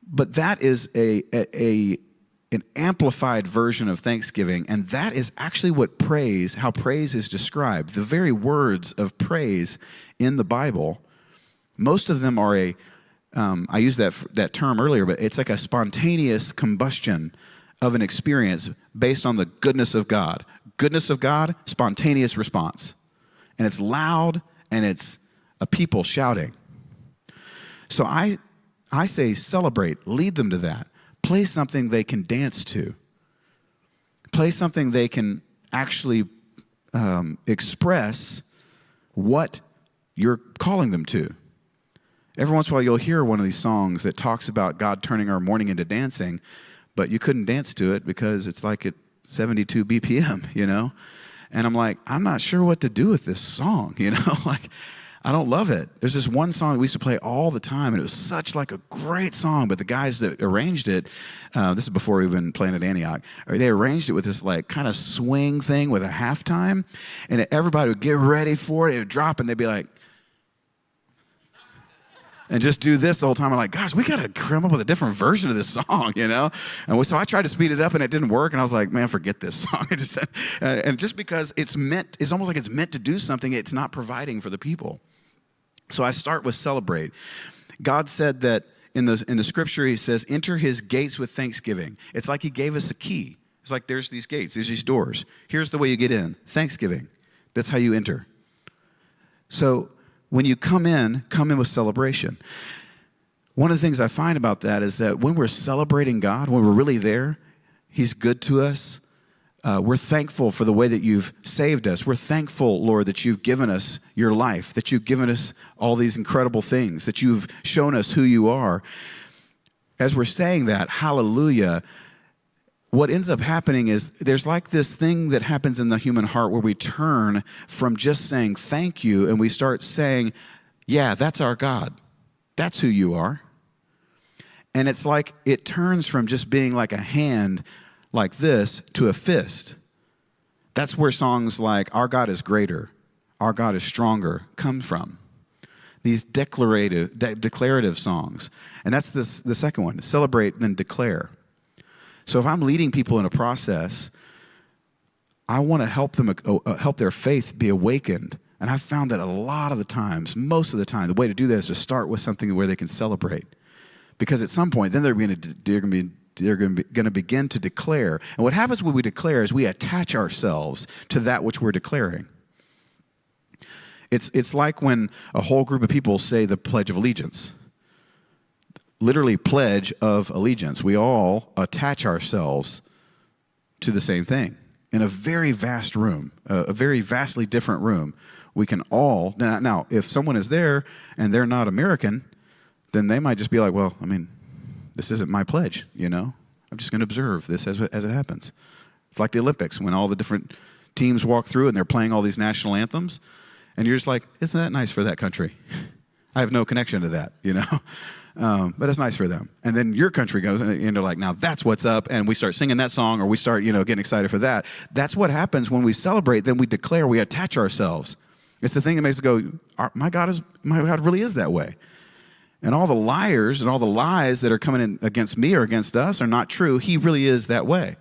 But that is an amplified version of Thanksgiving, and that is actually how praise is described. The very words of praise in the Bible, most of them are I used that term earlier, but it's like a spontaneous combustion of an experience based on the goodness of God. Goodness of God, spontaneous response. And it's loud, and it's a people shouting. So I say celebrate, lead them to that. Play something they can dance to. Play something they can actually express what you're calling them to. Every once in a while, you'll hear one of these songs that talks about God turning our mourning into dancing, but you couldn't dance to it because it's like at 72 BPM, And I'm like, I'm not sure what to do with this song, Like, I don't love it. There's this one song that we used to play all the time, and it was such like a great song, but the guys that arranged it, this is before we've been playing at Antioch, they arranged it with this like kind of swing thing with a halftime, and everybody would get ready for it, it would drop, and they'd be like, and just do this the whole time. I'm like, gosh, we got to come up with a different version of this song, And so I tried to speed it up, and it didn't work, and I was like, man, forget this song. And just because it's almost like it's meant to do something, it's not providing for the people. So I start with celebrate. God said that in the scripture, he says, enter his gates with thanksgiving. It's like he gave us a key. It's like there's these gates, there's these doors. Here's the way you get in, thanksgiving. That's how you enter. So when you come in with celebration. One of the things I find about that is that when we're celebrating God, when we're really there, he's good to us. We're thankful for the way that you've saved us. We're thankful, Lord, that you've given us your life, that you've given us all these incredible things, that you've shown us who you are. As we're saying that, hallelujah, what ends up happening is there's like this thing that happens in the human heart where we turn from just saying thank you and we start saying, yeah, that's our God. That's who you are. And it's like it turns from just being like a hand like this to a fist. That's where songs like Our God is Greater, Our God is Stronger come from. These declarative songs. And that's the second one, celebrate, then declare. So if I'm leading people in a process, I want to help them, help their faith be awakened. And I've found that a lot of the times, most of the time, the way to do that is to start with something where they can celebrate. Because at some point, then they're going to begin to declare. And what happens when we declare is we attach ourselves to that which we're declaring. It's like when a whole group of people say the Pledge of Allegiance. Literally, Pledge of Allegiance. We all attach ourselves to the same thing. In a very vast room, a very vastly different room, we can all, now, if someone is there and they're not American, then they might just be like, well, I mean, this isn't my pledge, you know? I'm just going to observe this as it happens. It's like the Olympics when all the different teams walk through and they're playing all these national anthems, and you're just like, isn't that nice for that country? I have no connection to that, you know? But it's nice for them. And then your country goes, and they're like, now that's what's up, and we start singing that song, or we start, getting excited for that. That's what happens when we celebrate, then we declare, we attach ourselves. It's the thing that makes us go, my God really is that way. And all the liars and all the lies that are coming in against me or against us are not true. He really is that way.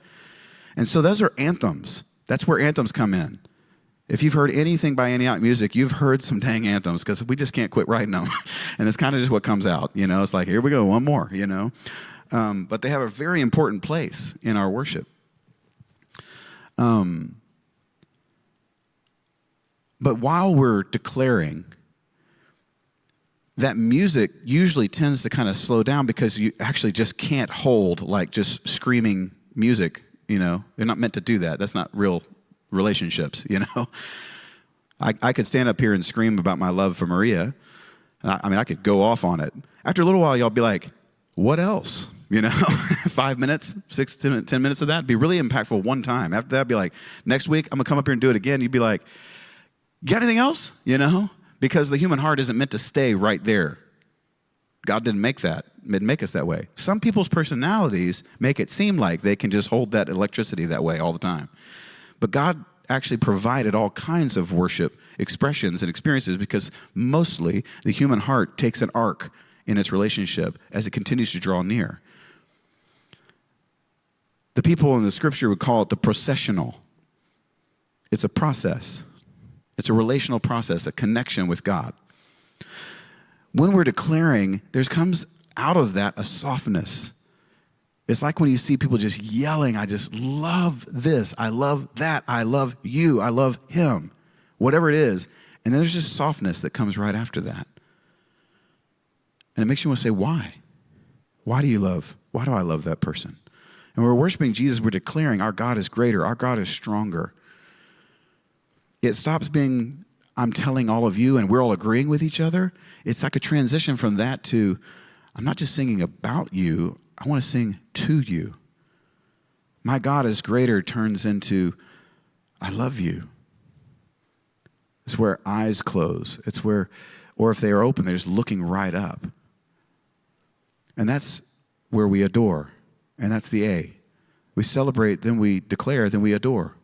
And so those are anthems. That's where anthems come in. If you've heard anything by Antioch music, you've heard some dang anthems because we just can't quit writing them. And it's kind of just what comes out. It's like, here we go, one more, But they have a very important place in our worship. But while we're declaring, that music usually tends to kind of slow down because you actually just can't hold like just screaming music, They're not meant to do that. That's not real relationships, I could stand up here and scream about my love for Maria. I could go off on it. After a little while, y'all be like, what else? 5 minutes, 10 minutes of that would be really impactful one time. After that, I'd be like, next week, I'm going to come up here and do it again. You'd be like, got anything else? Because the human heart isn't meant to stay right there. God didn't make us that way. Some people's personalities make it seem like they can just hold that electricity that way all the time. But God actually provided all kinds of worship expressions and experiences because mostly the human heart takes an arc in its relationship as it continues to draw near. The people in the scripture would call it the processional. It's a process. It's a relational process, a connection with God. When we're declaring, there comes out of that a softness. It's like when you see people just yelling, I just love this, I love that, I love you, I love him, whatever it is. And then there's just softness that comes right after that. And it makes you want to say, why? Why do I love that person? And when we're worshiping Jesus, we're declaring our God is greater, our God is stronger. It stops being, I'm telling all of you and we're all agreeing with each other. It's like a transition from that to, I'm not just singing about you, I want to sing to you. My God is greater turns into, I love you. It's where eyes close. It's where, or if they are open, they're just looking right up. And that's where we adore. And that's the A. We celebrate, then we declare, then we adore.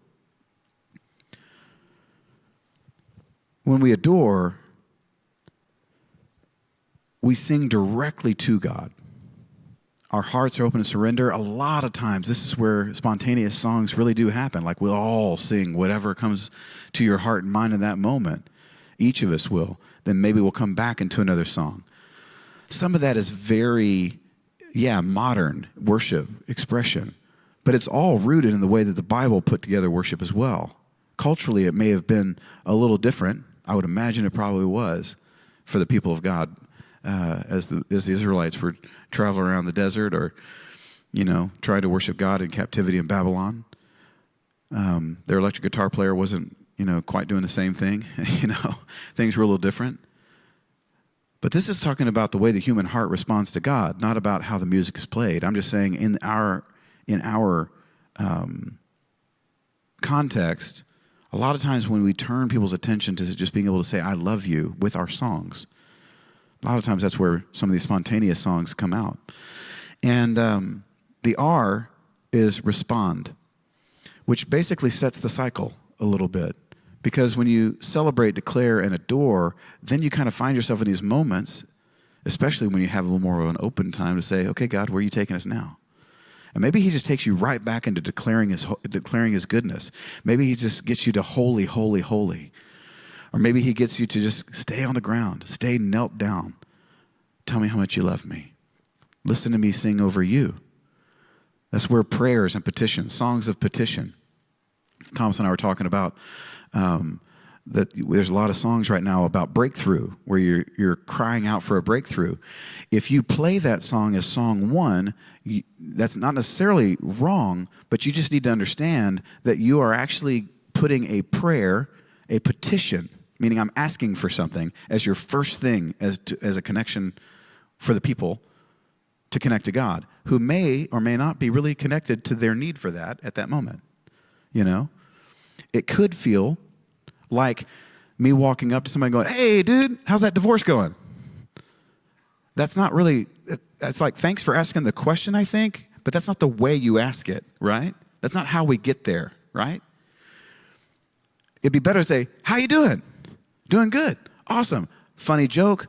When we adore, we sing directly to God. Our hearts are open to surrender. A lot of times, this is where spontaneous songs really do happen. Like we'll all sing whatever comes to your heart and mind in that moment. Each of us will. Then maybe we'll come back into another song. Some of that is very, modern worship expression. But it's all rooted in the way that the Bible put together worship as well. Culturally, it may have been a little different. I would imagine it probably was for the people of God as the Israelites were traveling around the desert or, trying to worship God in captivity in Babylon. Their electric guitar player wasn't, quite doing the same thing. Things were a little different. But this is talking about the way the human heart responds to God, not about how the music is played. I'm just saying in our context, a lot of times when we turn people's attention to just being able to say, I love you with our songs, a lot of times that's where some of these spontaneous songs come out. And the R is respond, which basically sets the cycle a little bit. Because when you celebrate, declare, and adore, then you kind of find yourself in these moments, especially when you have a little more of an open time to say, okay, God, where are you taking us now? And maybe he just takes you right back into declaring his goodness. Maybe he just gets you to holy, holy, holy. Or maybe he gets you to just stay on the ground, stay knelt down. Tell me how much you love me. Listen to me sing over you. That's where prayers and petitions, songs of petition. Thomas and I were talking about that there's a lot of songs right now about breakthrough, where you're crying out for a breakthrough. If you play that song as song one, that's not necessarily wrong, but you just need to understand that you are actually putting a prayer, a petition, meaning I'm asking for something, as your first thing as a connection for the people to connect to God, who may or may not be really connected to their need for that at that moment. You know, it could feel like me walking up to somebody going, hey, dude, how's that divorce going? That's not really, that's like, thanks for asking the question, I think, but that's not the way you ask it, right? That's not how we get there, right? It'd be better to say, how you doing? Doing good. Awesome. Funny joke.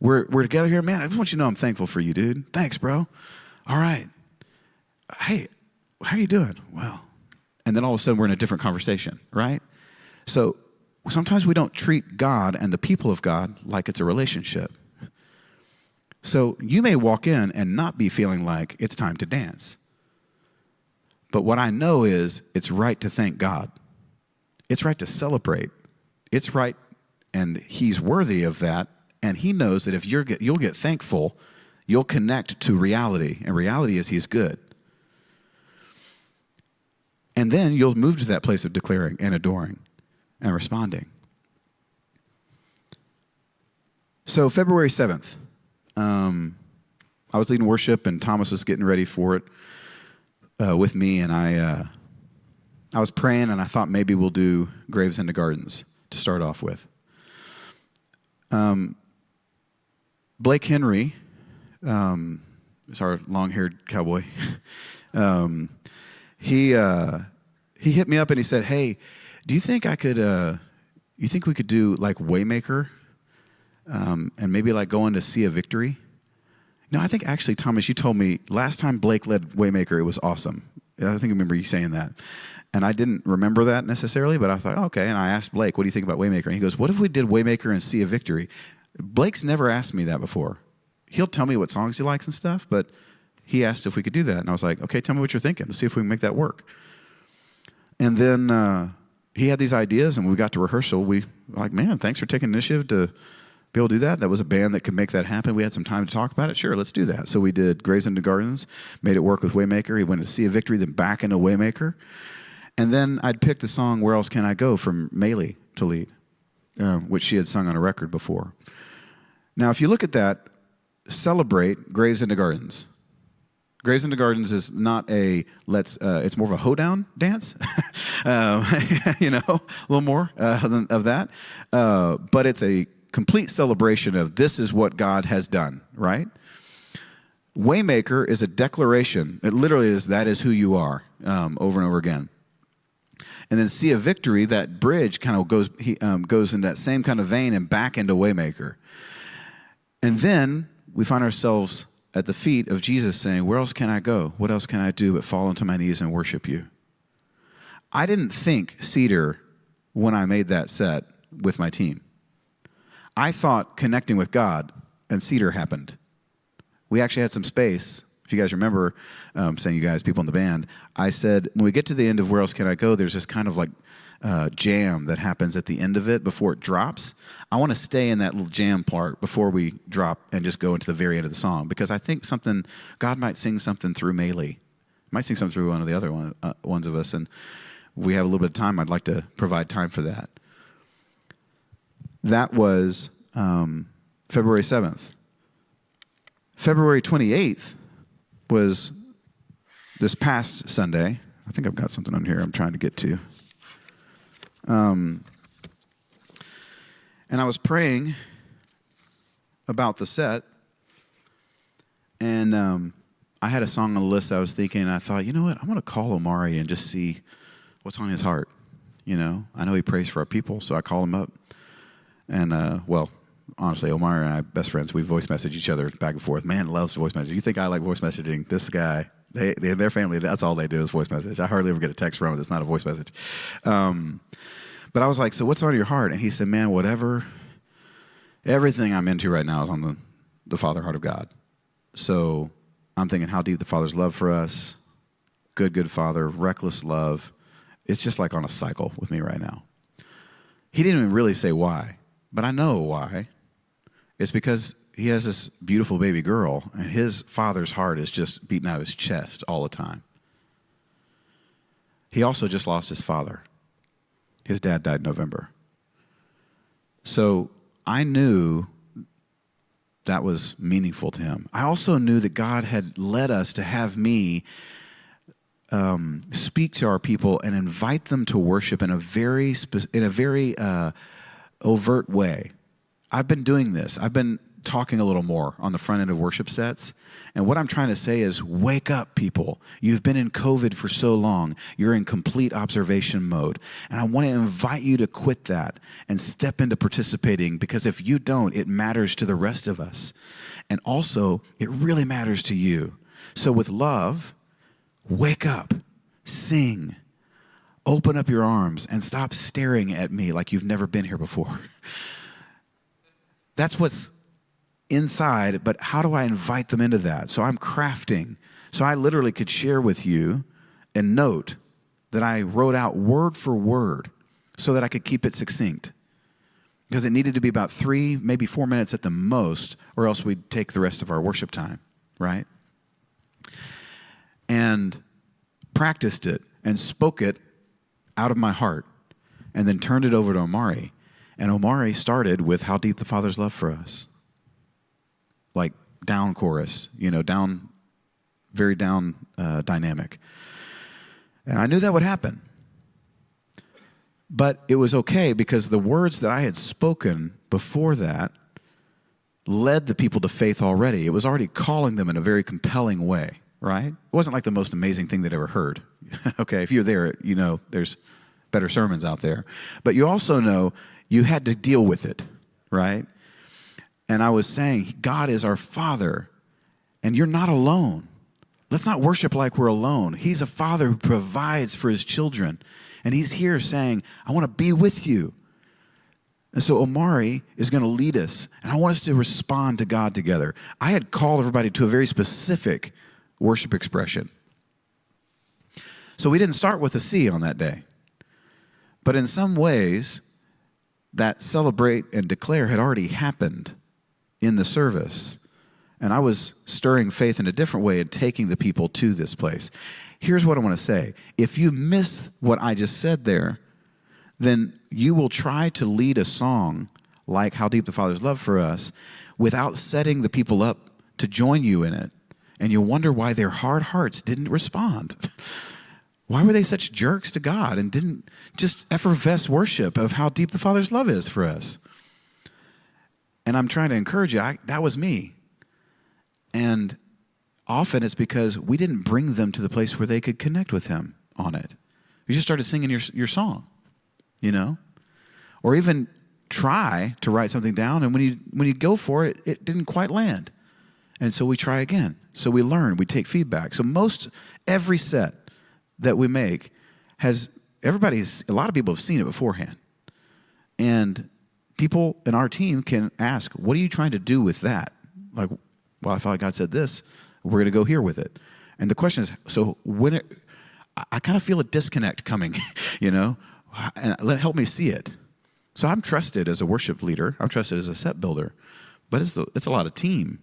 We're together here. Man, I just want you to know I'm thankful for you, dude. Thanks, bro. All right. Hey, how you doing? Well, and then all of a sudden we're in a different conversation, right? So sometimes we don't treat God and the people of God like it's a relationship. So you may walk in and not be feeling like it's time to dance. But what I know is it's right to thank God. It's right to celebrate. It's right, and he's worthy of that. And he knows that if you'll get thankful, you'll connect to reality. And reality is he's good. And then you'll move to that place of declaring and adoring and responding. So February 7th, I was leading worship, and Thomas was getting ready for it with me. And I was praying, and I thought maybe we'll do Graves into Gardens to start off with. Blake Henry is our long-haired cowboy. He hit me up and he said, "Hey, do you think I could? You think we could do like Waymaker, and maybe like go into Sea of Victory?" No, I think actually, Thomas, you told me last time Blake led Waymaker, it was awesome. I think I remember you saying that. And I didn't remember that necessarily, but I thought, okay. And I asked Blake, what do you think about Waymaker? And he goes, what if we did Waymaker and Sea of Victory? Blake's never asked me that before. He'll tell me what songs he likes and stuff, but he asked if we could do that. And I was like, okay, tell me what you're thinking. Let's see if we can make that work. And then he had these ideas, and when we got to rehearsal, we were like, man, thanks for taking initiative to be able to do that. That was a band that could make that happen. We had some time to talk about it. Sure, let's do that. So we did Graves into Gardens, made it work with Waymaker. He went to Sea of Victory, then back into Waymaker. And then I'd picked the song Where Else Can I Go from Maylee to lead, which she had sung on a record before. Now, if you look at that, celebrate Graves into Gardens. Graves into Gardens is not it's more of a hoedown dance, a little more of that. But it's a complete celebration of this is what God has done, right? Waymaker is a declaration. It literally is, that is who you are, over and over again. And then Sea of Victory, that bridge kind of goes in that same kind of vein and back into Waymaker. And then we find ourselves at the feet of Jesus saying, where else can I go? What else can I do but fall onto my knees and worship you? I didn't think Cedar when I made that set with my team. I thought connecting with God and Cedar happened. We actually had some space. If you guys remember saying, you guys, people in the band, I said, when we get to the end of Where Else Can I Go, there's this kind of like jam that happens at the end of it before it drops. I want to stay in that little jam part before we drop and just go into the very end of the song, because I think God might sing something through Maylee. Might sing something through one of the other ones of us, and we have a little bit of time. I'd like to provide time for that. That was February 7th. February 28th was this past Sunday, I think I've got something on here I'm trying to get to. And I was praying about the set, and I had a song on the list I was thinking, and I thought, you know what, I'm going to call Omari and just see what's on his heart. You know, I know he prays for our people, so I called him up. And, honestly, Omari and I, best friends, we voice message each other back and forth. Man loves voice messaging. You think I like voice messaging? This guy, their family, that's all they do is voice message. I hardly ever get a text from him that's not a voice message. But I was like, so what's on your heart? And he said, man, everything I'm into right now is on the Father heart of God. So I'm thinking how deep the Father's love for us, good Father, reckless love. It's just like on a cycle with me right now. He didn't even really say why, but I know why. It's because he has this beautiful baby girl, and his father's heart is just beating out of his chest all the time. He also just lost his father. His dad died in November. So I knew that was meaningful to him. I also knew that God had led us to have me speak to our people and invite them to worship in a very overt way. I've been doing this. I've been talking a little more on the front end of worship sets. And what I'm trying to say is, wake up, people. You've been in COVID for so long. You're in complete observation mode. And I want to invite you to quit that and step into participating, because if you don't, it matters to the rest of us. And also, it really matters to you. So with love, wake up, sing, open up your arms, and stop staring at me like you've never been here before. That's what's inside, but how do I invite them into that? So I'm crafting. So I literally could share with you a note that I wrote out word for word so that I could keep it succinct. Because it needed to be about 3, maybe 4 minutes at the most, or else we'd take the rest of our worship time, right? And practiced it and spoke it out of my heart, and then turned it over to Omari. And Omari started with how deep the Father's love for us. Like down chorus, very down dynamic. And I knew that would happen. But it was okay, because the words that I had spoken before that led the people to faith already. It was already calling them in a very compelling way, right? It wasn't like the most amazing thing they'd ever heard. Okay, if you're there, there's better sermons out there. But you also know you had to deal with it, right? And I was saying, God is our Father, and you're not alone. Let's not worship like we're alone. He's a Father who provides for his children. And he's here saying, I want to be with you. And so Omari is going to lead us, and I want us to respond to God together. I had called everybody to a very specific worship expression. So we didn't start with a C on that day. But in some ways, that celebrate and declare had already happened in the service. And I was stirring faith in a different way and taking the people to this place. Here's what I want to say. If you miss what I just said there, then you will try to lead a song like How Deep the Father's Love for Us without setting the people up to join you in it. And you'll wonder why their hard hearts didn't respond. Why were they such jerks to God and didn't just effervesce worship of how deep the Father's love is for us? And I'm trying to encourage you, that was me. And often it's because we didn't bring them to the place where they could connect with him on it. You just started singing your song, or even try to write something down, and when you go for it, it didn't quite land. And so we try again. So we learn, we take feedback. So every set that we make a lot of people have seen it beforehand. And people in our team can ask, what are you trying to do with that? Like, well, I felt like God said this, we're going to go here with it. And the question is, so I kind of feel a disconnect coming, and help me see it. So I'm trusted as a worship leader. I'm trusted as a set builder. But it's a lot of team.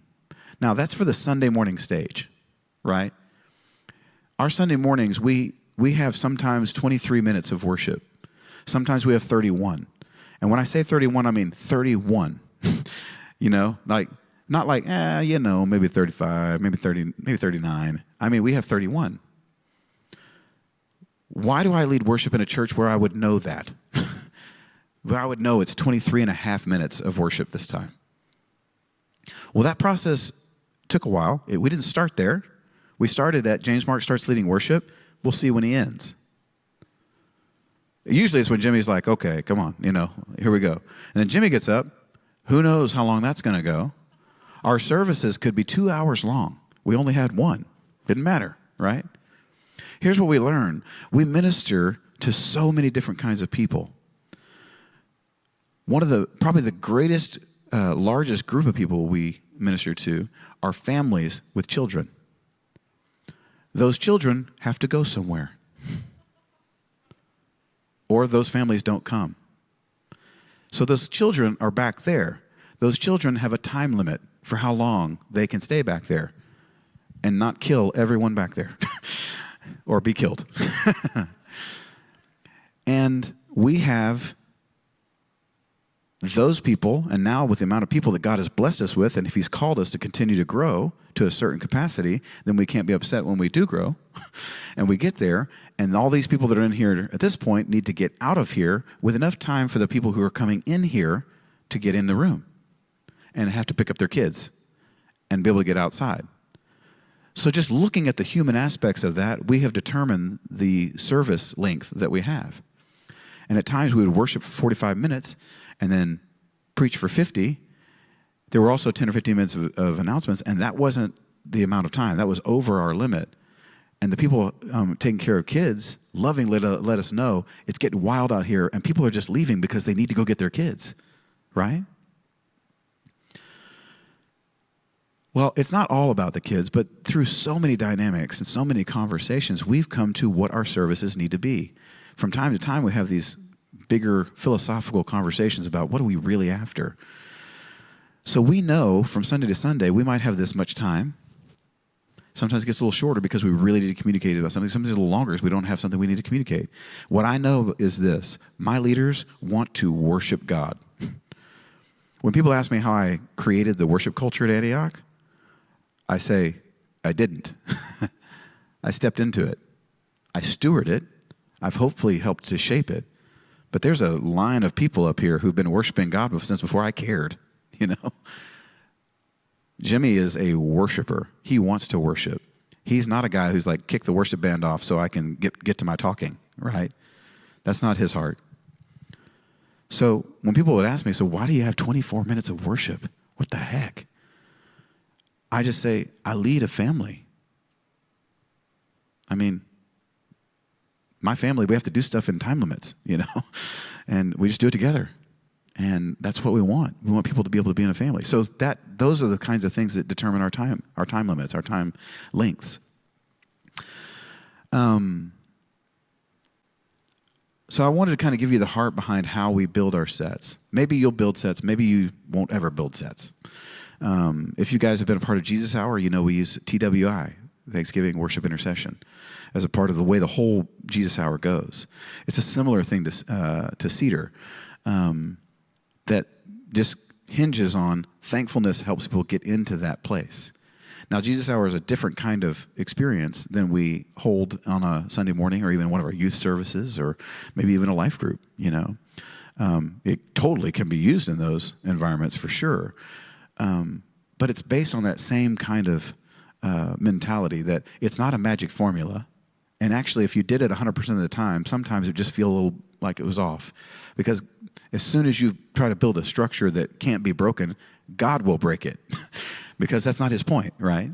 Now, that's for the Sunday morning stage, right? Our Sunday mornings, we have sometimes 23 minutes of worship. Sometimes we have 31. And when I say 31, I mean 31. Not like, maybe 35, maybe 30, maybe 39. I mean, we have 31. Why do I lead worship in a church where I would know that? Where I would know it's 23 and a half minutes of worship this time. Well, that process took a while. We didn't start there. We started at James Mark starts leading worship. We'll see when he ends. Usually it's when Jimmy's like, okay, come on, here we go. And then Jimmy gets up. Who knows how long that's going to go? Our services could be 2 hours long. We only had one. Didn't matter, right? Here's what we learn. We minister to so many different kinds of people. Probably the greatest, largest group of people we minister to are families with children. Those children have to go somewhere. Or those families don't come. So those children are back there. Those children have a time limit for how long they can stay back there and not kill everyone back there or be killed. And we have those people, and now with the amount of people that God has blessed us with, and if he's called us to continue to grow to a certain capacity, then we can't be upset when we do grow. And we get there, and all these people that are in here at this point need to get out of here with enough time for the people who are coming in here to get in the room and have to pick up their kids and be able to get outside. So just looking at the human aspects of that, we have determined the service length that we have. And at times we would worship for 45 minutes and then preach for 50. There were also 10 or 15 minutes of announcements, and that wasn't the amount of time. That was over our limit. And the people taking care of kids lovingly let us know it's getting wild out here, and people are just leaving because they need to go get their kids, right? Well, it's not all about the kids, but through so many dynamics and so many conversations, we've come to what our services need to be. From time to time, we have these bigger philosophical conversations about what are we really after. So we know from Sunday to Sunday, we might have this much time. Sometimes it gets a little shorter because we really need to communicate about something. Sometimes it's a little longer because we don't have something we need to communicate. What I know is this: my leaders want to worship God. When people ask me how I created the worship culture at Antioch, I say, I didn't. I stepped into it. I steward it. I've hopefully helped to shape it. But there's a line of people up here who've been worshiping God since before I cared, Jimmy is a worshiper. He wants to worship. He's not a guy who's like, kick the worship band off so I can get to my talking, right? That's not his heart. So when people would ask me, so why do you have 24 minutes of worship? What the heck? I just say, I lead a family. I mean, my family, we have to do stuff in time limits, and we just do it together. And that's what we want. We want people to be able to be in a family. So those are the kinds of things that determine our time limits, our time lengths. So I wanted to kind of give you the heart behind how we build our sets. Maybe you'll build sets. Maybe you won't ever build sets. If you guys have been a part of Jesus Hour, we use TWI, Thanksgiving Worship Intercession, as a part of the way the whole Jesus Hour goes. It's a similar thing to Cedar that just hinges on thankfulness helps people get into that place. Now, Jesus Hour is a different kind of experience than we hold on a Sunday morning or even one of our youth services or maybe even a life group, It totally can be used in those environments for sure. But it's based on that same kind of mentality that it's not a magic formula. And actually, if you did it 100% of the time, sometimes it just feel a little like it was off. Because as soon as you try to build a structure that can't be broken, God will break it. Because that's not his point, right?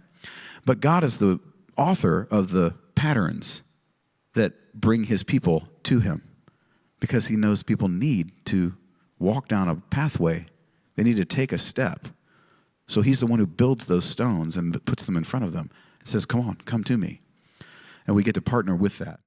But God is the author of the patterns that bring his people to him. Because he knows people need to walk down a pathway. They need to take a step. So he's the one who builds those stones and puts them in front of them and says, come on, come to me. And we get to partner with that.